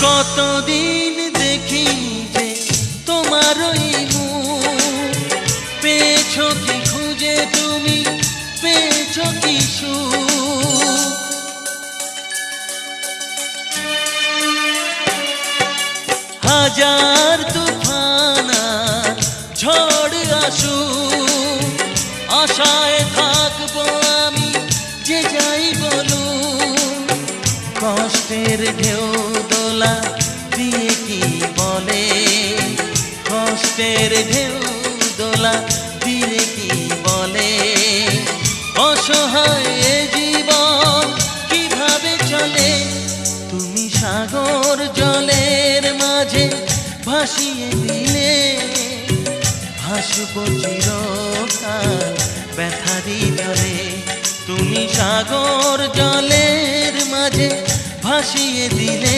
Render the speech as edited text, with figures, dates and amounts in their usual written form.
কতদিন দেখিনি যে তোমার ওই মুখ, পেয়েছো কি খুঁজে তুমি, পেয়েছো কি সুখ। হাজার তুফান আর ঝড় আসুক, আশায় থাকবো আমি যে যাই বলুক। কষ্টের ঢেউ দোলা দিয়ে কি বলে, কষ্টের ঢেউ দোলা দিয়ে কি বলে, অসহায় এ জীবন কিভাবে চলে। তুমি সাগর জলের মাঝে ভাসিয়ে দিলে, ভাসবো চিরকাল ব্যথারি জলে। তুমি সাগর জলের মাঝে ভাসিয়ে দিলে।